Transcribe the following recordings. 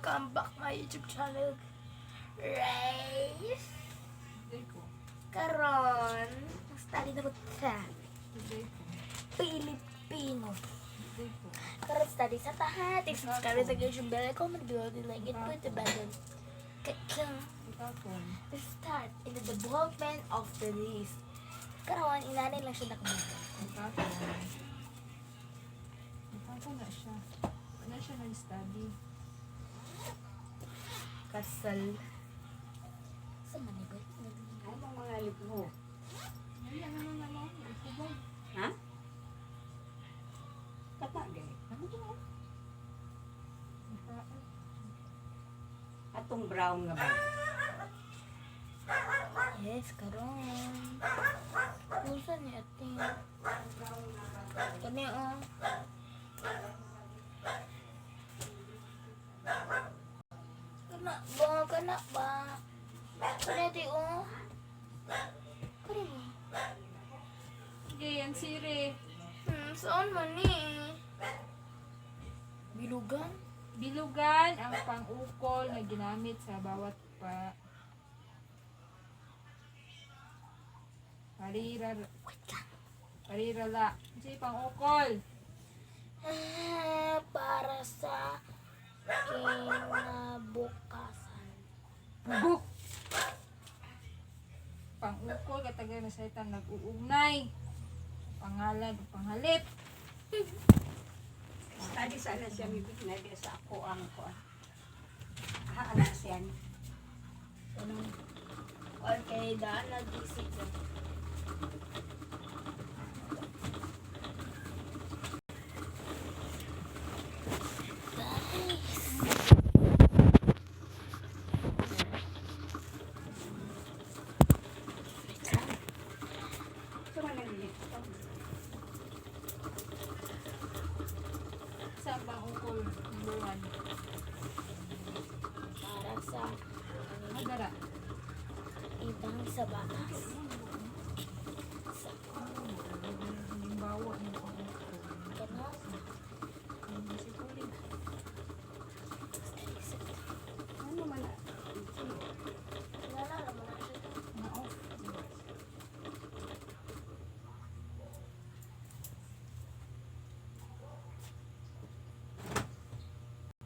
Welcome back my YouTube channel. Race. Karon, study na po sa Pilipino. Karon study sa tahat. Subscribe sa YouTube bell, comment below, like it, put the button. To start in the development of the list. Karon, inanin lang siya nakabuka. Ako na siya. Wala siya nag-study. Kasal. Sa manibay. Ano mga lip mo? Ayan naman ano. Ikubay. Ha? Katagay. Ano to? Atong brown nga ba? Yes, karon. Pusa ni ating. Kani oh. Kana ba? Kana di oh. Kani mo. Sige, yan siri. Saan man ni? Bilugan? Bilugan ang pang-ukol na ginamit sa bawat parirala. Sige, pang-ukol. Para sa kinabukasan. Buk! Pang-ukol, katagal na salita nag-uugnay. Pangalan, panghalip. Study sana siya may pinagay sa ako ang ko. Ano siya? Okay, daan nag-isip ko. Ito man ang lip. Saan pang-ukol? Number 1. Para sa Magara. ibang sa batas. Sa Halimbawa ng pang-ukol. kana. Ano man na? Wala naman na siya. Na-off.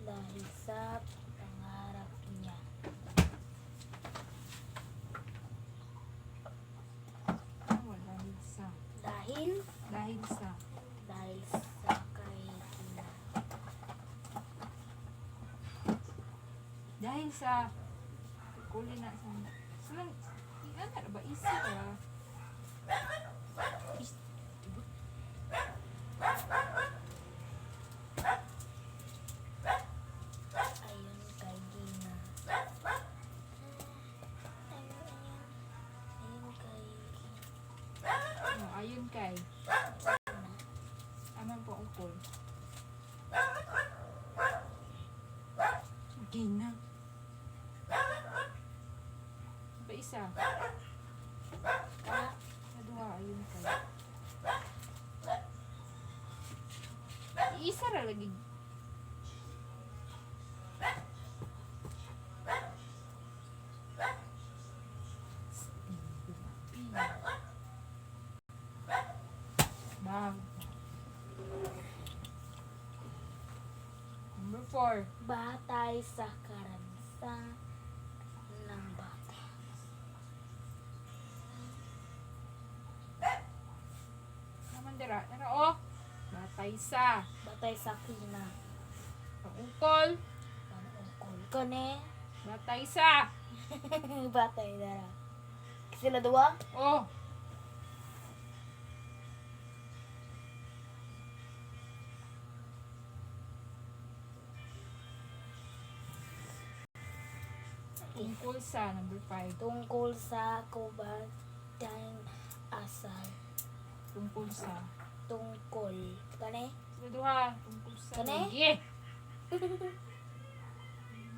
Dahil sa pangarap niya. Dahil sa. Dahil Dahil sa. dahil sa kahihina. Dahil sa. Kuli na sa. Silang. Ano ba? Isi ka. Ayon kay Gina. Ayon kay No, ayun kay. Amang pang-ukol. Okay na. Ba isa? Naduha, ayun kay. Isa ra lagi. Bang. Number 4. batay sa karanasan ng bata. Naman dira. Ano oh? Batay sa. Batay sa kina. Pang-ukol. Pangukol kani. Batay sa. Batay dara. Sila dua? Oh. Tungkol sa number 5. Tungkol sa kubadang asal. Tungkol sa. Tungkol kani. Sila duha. Tungkol sa. Kani? Lagi.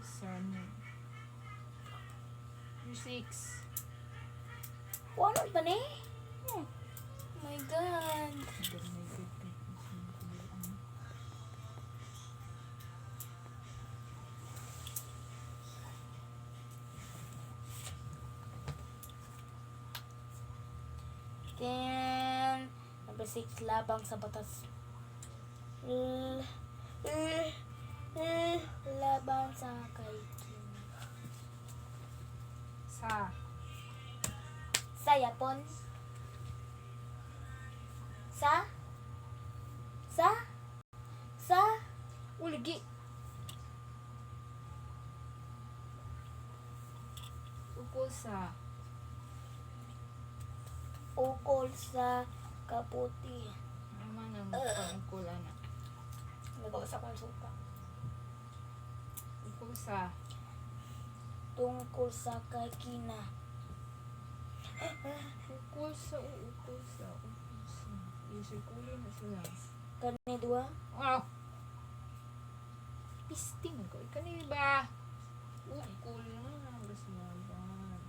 Sa number 6. Ano ba ni? Oh. Oh my God. Then, number 6, labang sa batas. Laban sa kay Kim. Sa. Sa Yapon. Sa Uligi. Ukol sa. ukol sa kaputi. Naman ang pang-ukol na. Nagawa sa kong suka. Ukol sa. Tungkol sa kay Kina. Ukol sa. Isirkulin na sila. Kani dua. Wow. Pisting ko. Ikani ba? Ukol na. Rasmaban.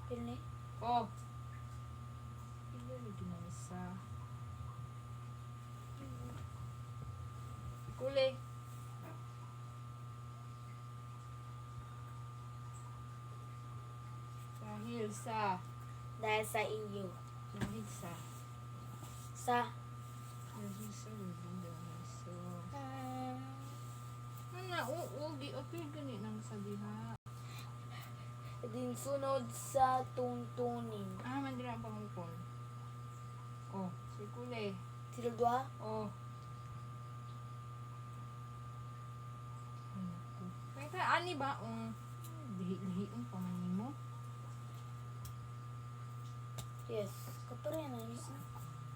Pili. Oh. Pili lagi na isa. Kuli. Dahil sa. Dahil sa iyo. Dahil sa. Sa. Dahil sa. Ugi. Okay, ganit nang sabiha. Din sunod sa tuntunin. Mandira ang pangukol. Oh, si Kuli. Sila dua. Oh. Kaya ani ba? Dihi ang pamanin mo. Yes. Kapare na yun.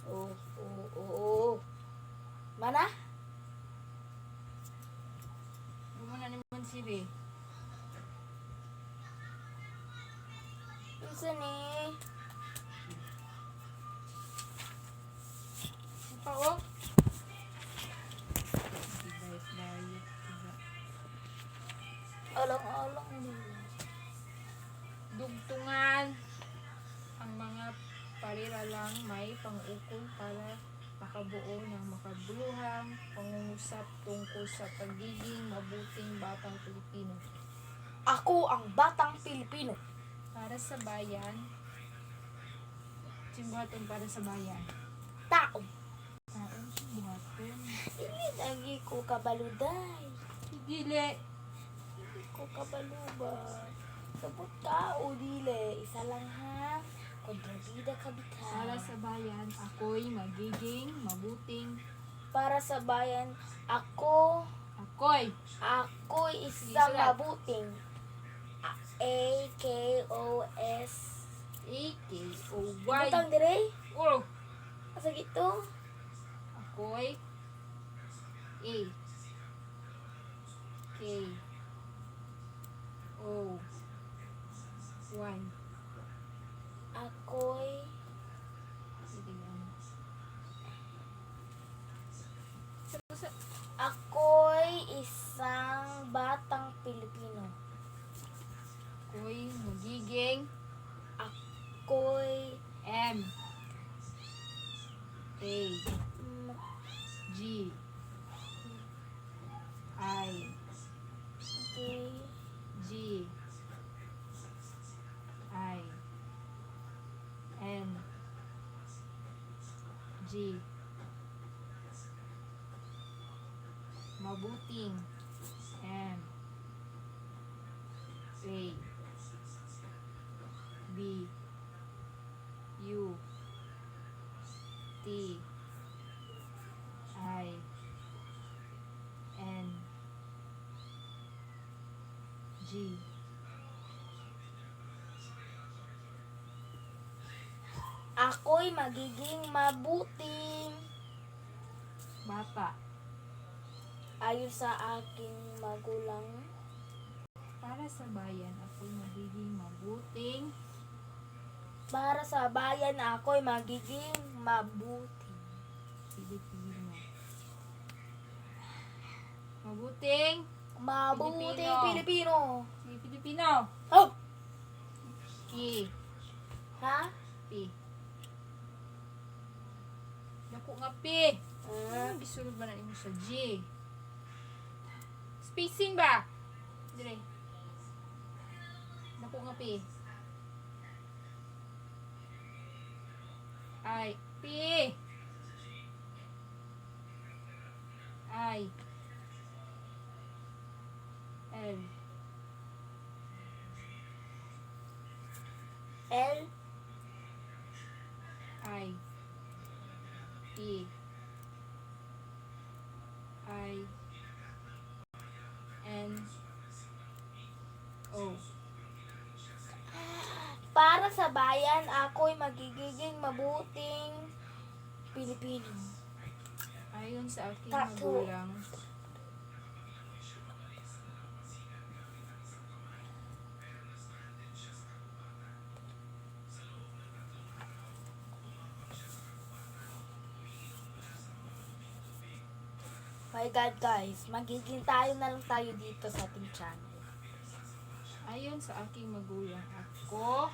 Oo. Mana? Gumana naman sila. Isa ni. Pa oh. Alang-alang nila. Dugtungan. Ang mga parira lang may pang-ukol para makabuo ng makabuluhang pangungusap tungkol sa pagiging mabuting batang Pilipino. Ako ang batang Pilipino. Para sa bayan. Simbuhaton para sa bayan. Tao. Taon simbuhaton. Hindi lagi ko kabaluday. Higili. Hindi ko kabaluba. Sabot tao, dile. Isa lang ha. Kontrabida kabita. Para sa bayan, ako'y magiging mabuting. Para sa bayan, ako'y isang Sulat. mabuting. A-K-O-S. A-K-O-Y. Butang dire? Oh, Asa gito? ako'y A. K. O. Y. Ako'y Sige yan. isang batang Pilipino. Ako'y magiging Ako'y M. A. G. I. okay, G. I. N. G. Mabuting. M. A. B. U. T. I. N. G. ako'y magiging mabuting Bata. ayon sa aking magulang. Para sa bayan, ako'y magiging mabuting Para sa bayan, ako'y magiging mabuting. Pilipino. Mabuting Mabuting Pilipino. Sige, Pilipino. Oh! P. Ha? P. Dako nga P. Gisulod ba na mo sa G? Spacing ba? Dire. Dako nga P. I, P, I, L, L, I, P, I, N, O. Para sa bayan, ako'y magiging mabuting Pilipino. Ayon sa aking Tattoo. magulang, My God, guys, magiging tayo na lang tayo dito sa ating channel. ayon sa aking magulang, ako,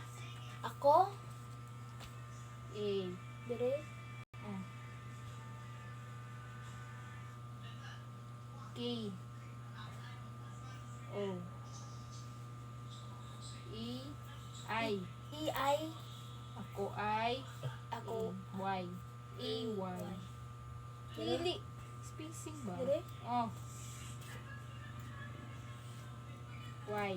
Ako, A, dire, K, O, E, I, E-I, ako ay, ako, Y, A, Y. Dili, spacing ba? dire, Oh. Y,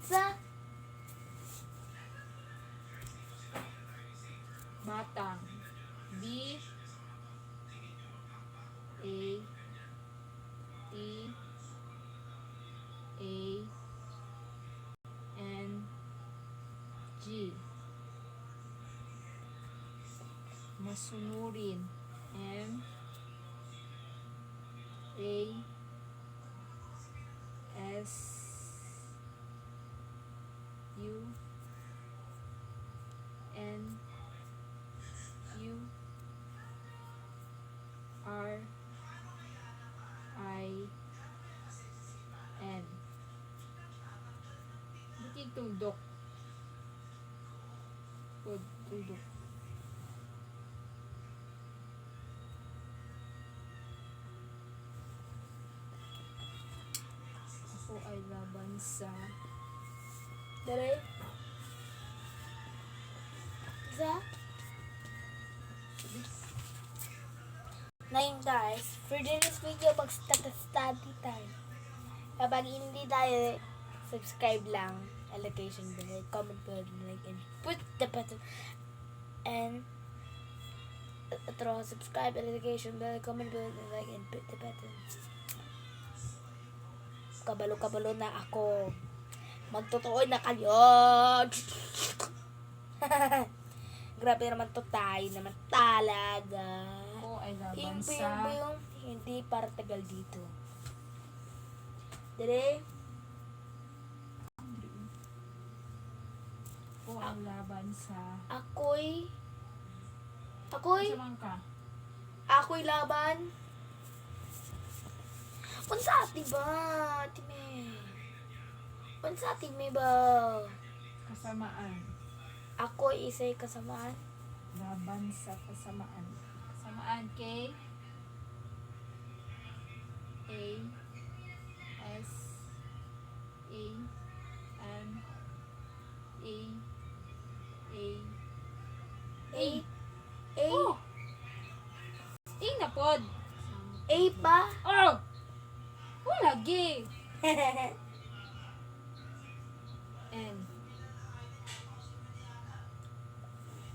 sa, batang, B, A, T, A, N, G. Masunurin, M, A, S, U, N, U, R, I, N. Bukig tundok. Tundok. Ako ay laban sa dire, sa, ngayon guys, for this video, mag-study tayo. Kapag hindi tayo, subscribe lang, allocation bell, comment bell, like, and put the button, and throw subscribe, allocation bell, comment bell, and like, and put the button. Kabalo-kabalo na ako. Magtotoo na kayo. Grabe naman to, tayo naman talaga. ako ay laban Yung sa hindi para tagal dito. Dire, ako ay laban sa ako'y Saan ka? laban. Unsa ati ba? Time. Unsa ati me ba? Kasamaan. Ako'y isa'y kasamaan. Laban sa kasamaan. Kasamaan kay A, S, A, N, A, A, A. A. Oh! A na pod. A pa. Oh! Oh, lagi. N.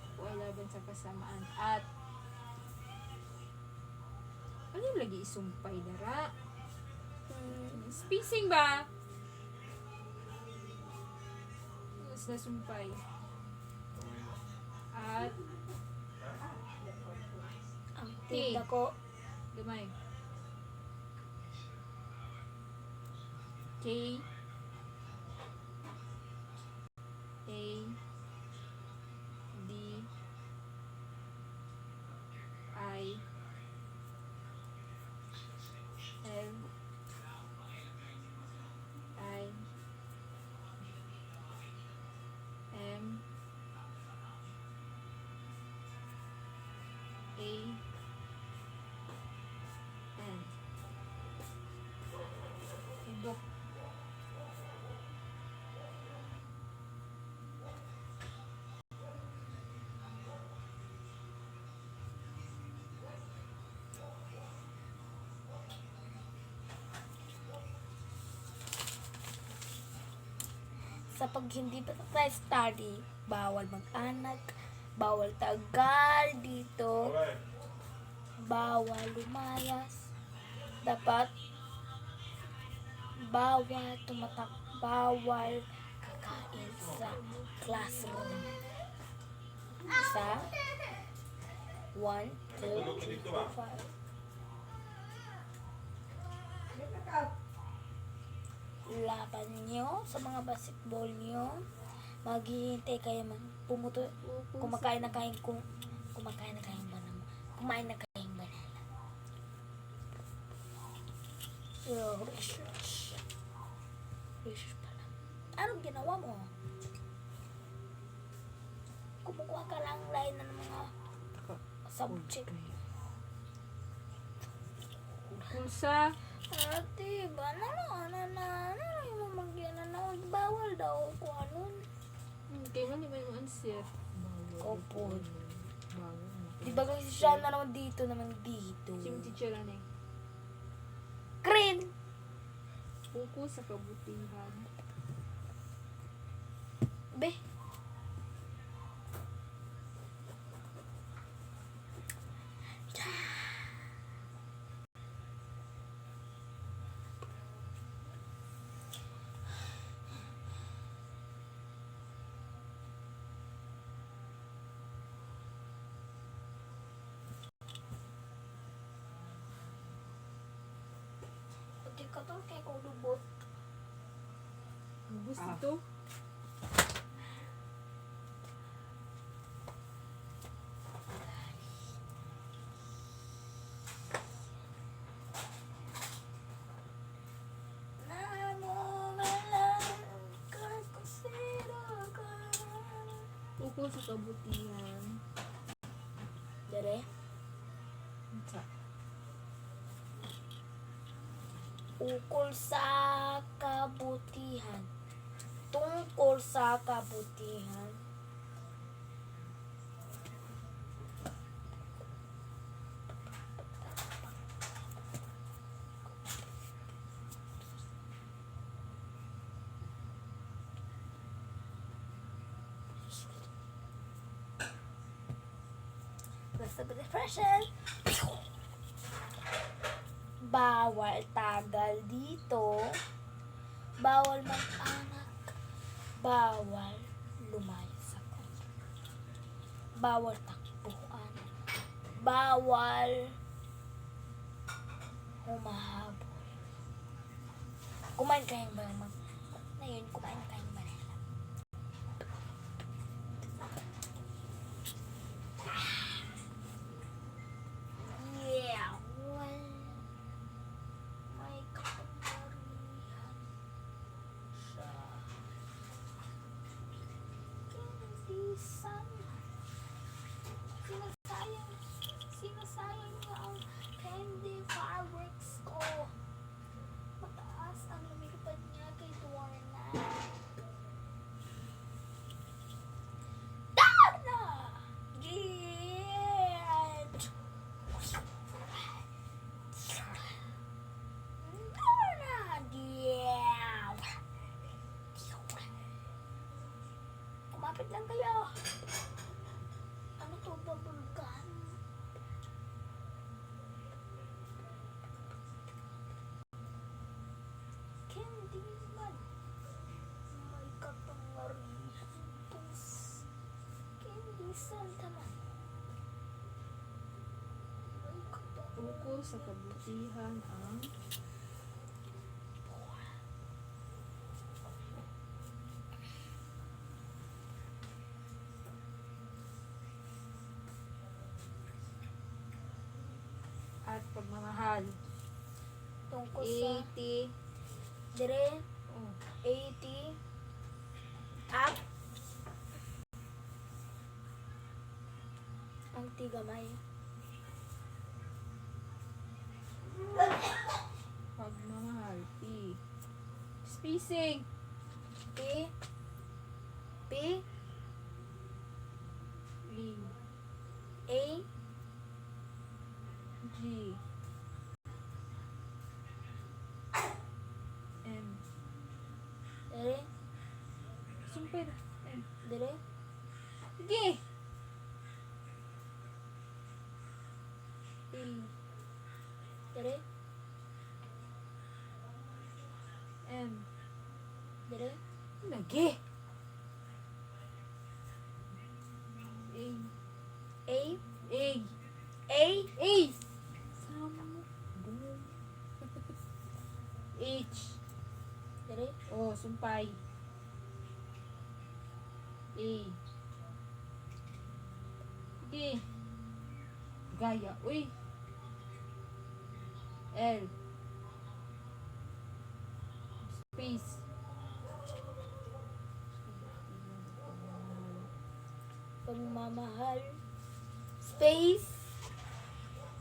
Ako ay laban sa kasamaan. At ano yung lagi isumpay dara? Spacing ba? Mas nasumpay. At Ang tinda ko. gamay. K, A, D, I, L, I, M, A, N. sa pag hindi pa tayo study, bawal mag-anak, bawal tagal dito, bawal lumayas, dapat bawal tumatak, bawal kakain sa classroom. Isa, 1, 2, 3, 4, 5. Laban nyo sa mga basketball nyo. Maghihintay kayo pumuto, kumakain na kayong banana. Kumain na kayong banana. Research. Research pala. Anong ginawa mo? Kumukuha ka lang line ng mga subject. Kung sa Ate, ba na yung mamagyan na bawal daw kung ano. kay man may mo answer. Opo. Bawal. Di ba kasi siya na naman dito. Sino teacher ani? Green! Uko sa kabutihan. Be. Pati ka to kay kong lubot. Gusto ito? Uko sa kabutihan. Dere. Sa Ukol sa kabutihan. Tungkol sa kabutihan. Basta ba depression? Bawal tagal dito. Bawal mag-anak. Bawal lumayas sa kanya. Bawal takbuhan. Bawal humahabol. Kumain kayong banana. Na yun, kumain kayong banana. Yeah, well, may kapangyarihan siya. Kinisisan. Sinasayang niya ang candy fireworks ko. Mataas ang lumilipad niya kay Duarna. Darna! Yeah! Darna! Yeah! Kumapit lang kayo. Ano to, bubblegum? Candyman. May kapangyarihan itong Candy Santa man. May kapangyarihan. uko sa kabutihan ang at pagmamahal. Tungkol sa 80. dire Oh. 80 up ang tigamay. Pagmamahal. P. Spacing. P P V. A G. M. dire Sumpay na. N. Dire. Sige. A. Dire. M. Dire. Lagi. A. A. A. A. A. Sama mo. Boom. H. Dire. Oh, sumpay. A. Sige. Gaya. Uy. L. Space. Pagmamahal. Space.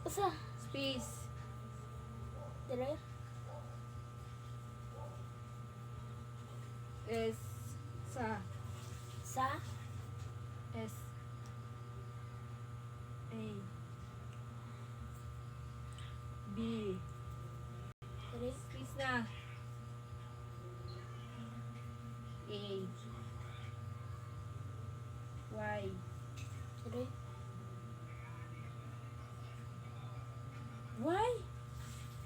Usa. Space. Dire. S. Sa. Sa. S. A. B. Dire. Space na. A. Y. Dire. Y?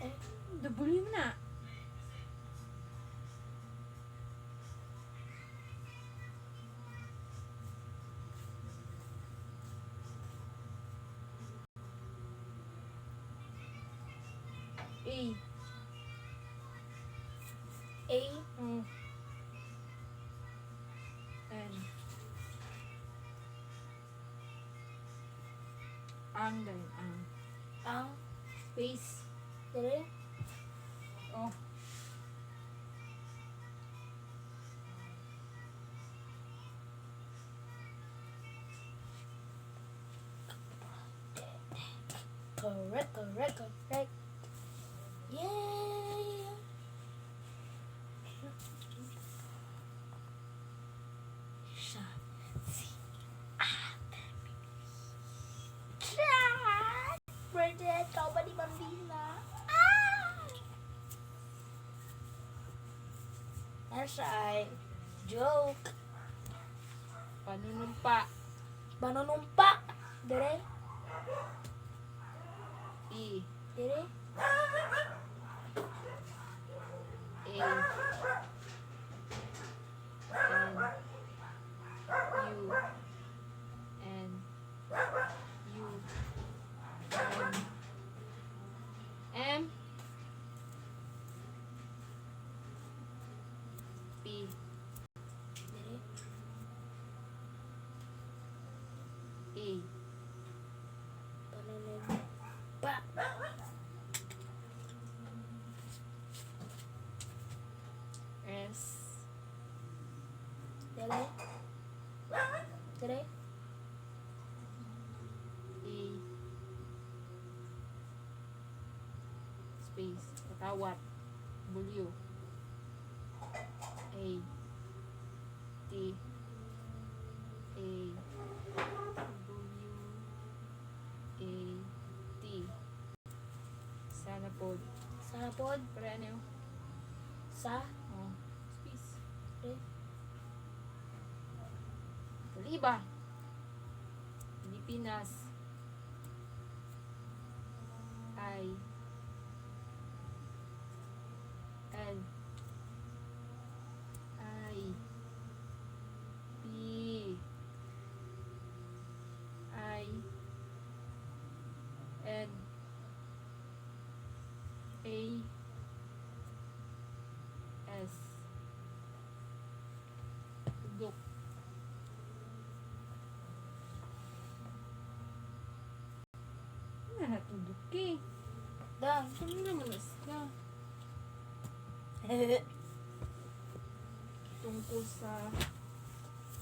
Eh. W mo na. A. A. Oh. N. Ang din. Ang. Ang. Space. Dire. Oh. Correct. Yeah. Siya. Si. Ah. Birthday, ikaw ba ni Bambina? Ano siya ay joke. Panunumpa. Manunumpa. Dire. E. Dire. A. N. U. N. U. M. P. Dire. A. Manunumpa. S. Dire. Dire. E. Space. Katawat. W. A. T. A. W. A. T. Sana pod. Sana pod. Pero ano yun? Sa. Oh. Space. Dire. Kaliba. Pilipinas. I. L. I. P. I. N. A. S. Duk. Ano natudok eh? Dang. Ano naman na? Tungkol sa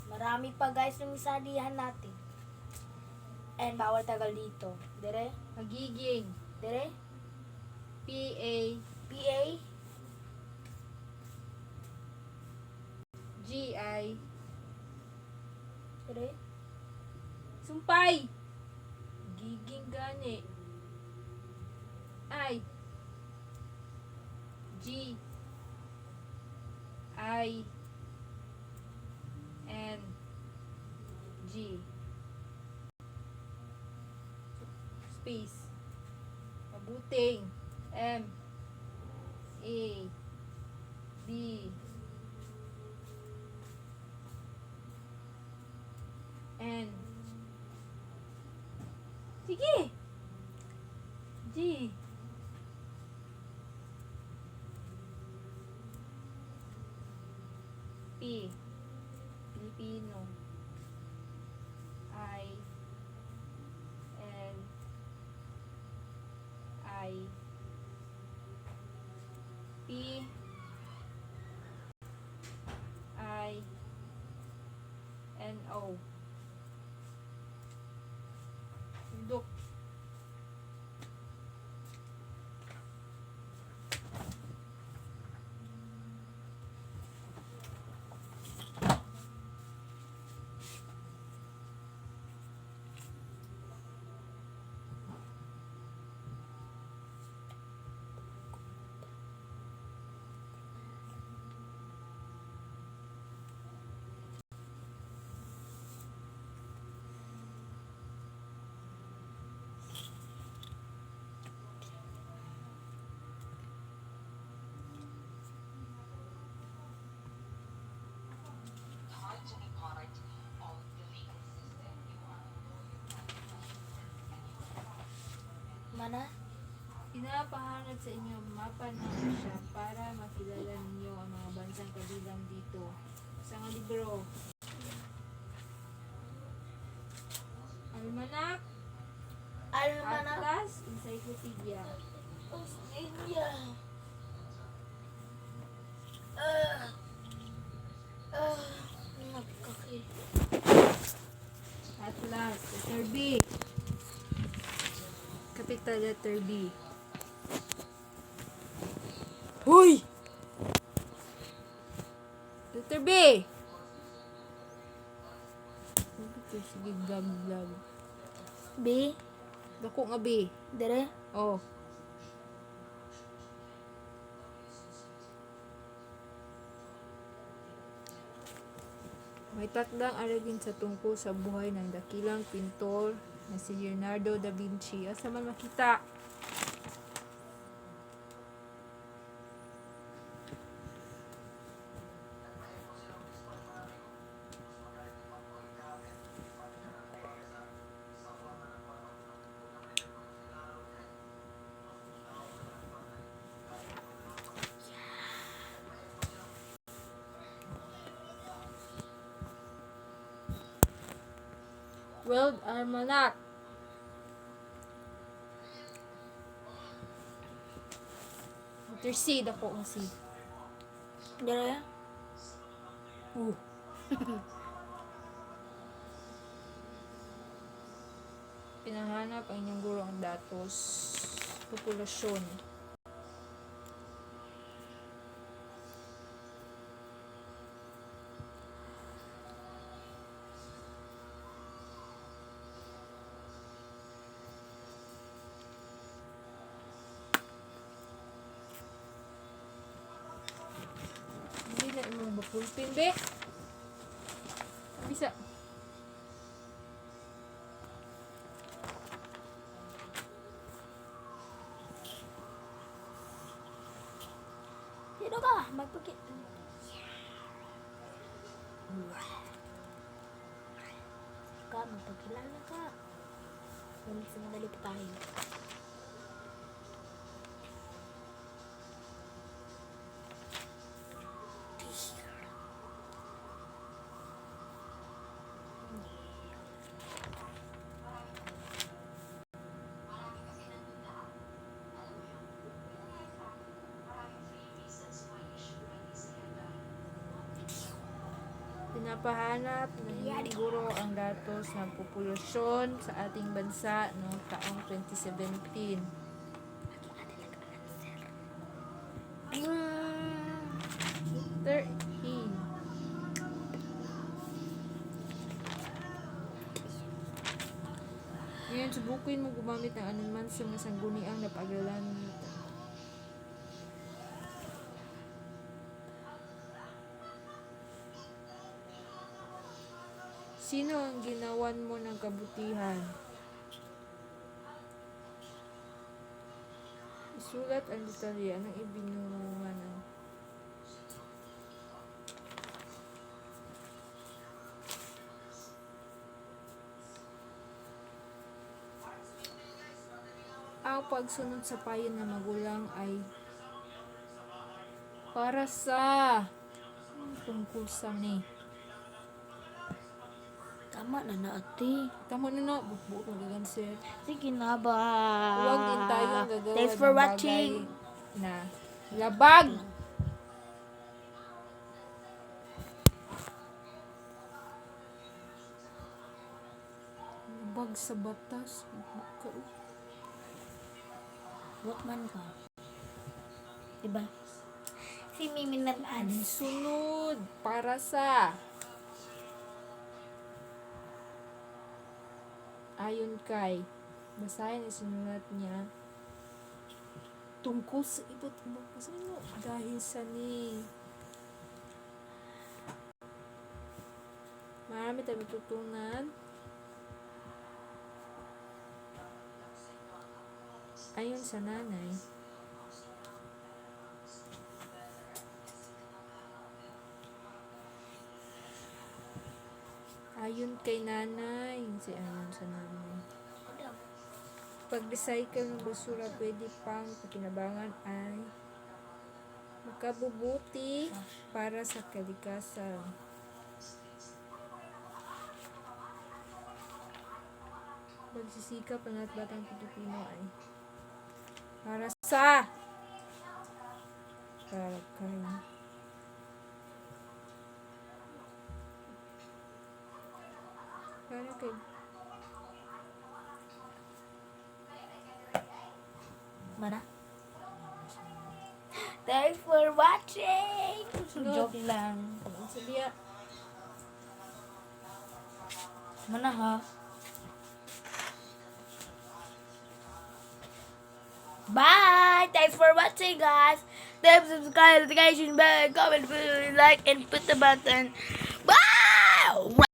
Marami pa guys yung isalihan natin. And bawal tagal dito. Dire. pagiging Dire. P-A PA. G-I Dire. sumpay giging gani I G I G. Space. Mabuting. M. A. B. N. Sige! G. P. Filipino. I. L. I. P. I. N. O. Duk. Mana? Pinapahanad sa inyo ang mapa ng Asia para makilala ninyo ang mga bansang kabilang dito. Sa nga libro. Almanac, Almanac. Atlas, Encyclopedia. Australia. Nagkaki. Atlas, letter B. Capital letter B. Hoy! Letter B. Sige, gag. B. Dako nga B. Dire. Oh. May takdang aragin sa tungkol sa buhay ng dakilang pintor na si Leonardo da Vinci. Asa man makita? World Almanac. Letter C, dako ang C. Dire. Pinahanap ang inyong guro ang datos. Populasyon. Hindi na imong bapulpin, be. Bisa. Sino ka? Magpakit. Ka, magpakilala ka. Ngunit sa madali pa tayo. Pinapahanap ng inyong guro ang datos ng populasyon sa ating bansa noong taong 2017. Letter E. Ngayon, subukin mo gumamit ng anuman sa mga sangguniang napag-aralan mo. Sino ang ginawan mo ng kabutihan? Isulat ang detalye ng ibinulungan ng ang pagsunod sa payo ng magulang ay para sa tungkol sa ni. Tama na na, ate. Tama na na, bukbuk mo gagan sir. Sige na ba? Huwag din tayo ang gagawa Thanks for ng bagay watching. na labag. Labag sa batas. Workman ka. Diba? Si Mimi Natanis. Sunod para sa ayon kay basahin ang sinulat niya tungkol sa iba't ibang pasino dahil sa ni marami tayong matutunan ayon sa nanay. Ayon kay nanay. Si ayon sa nanay. Pag-recycle ng basura pwede pang pakinabangan ay makabubuti para sa kalikasan. Pagsisikap ng at batang Pilipino ay para sa kalakayan. Para kay Mana? Thanks for watching! Sunod. Joke lang. sabiya Mana ha? Bye! Thanks for watching, guys. Subscribe, notification bell, comment, like, and put the button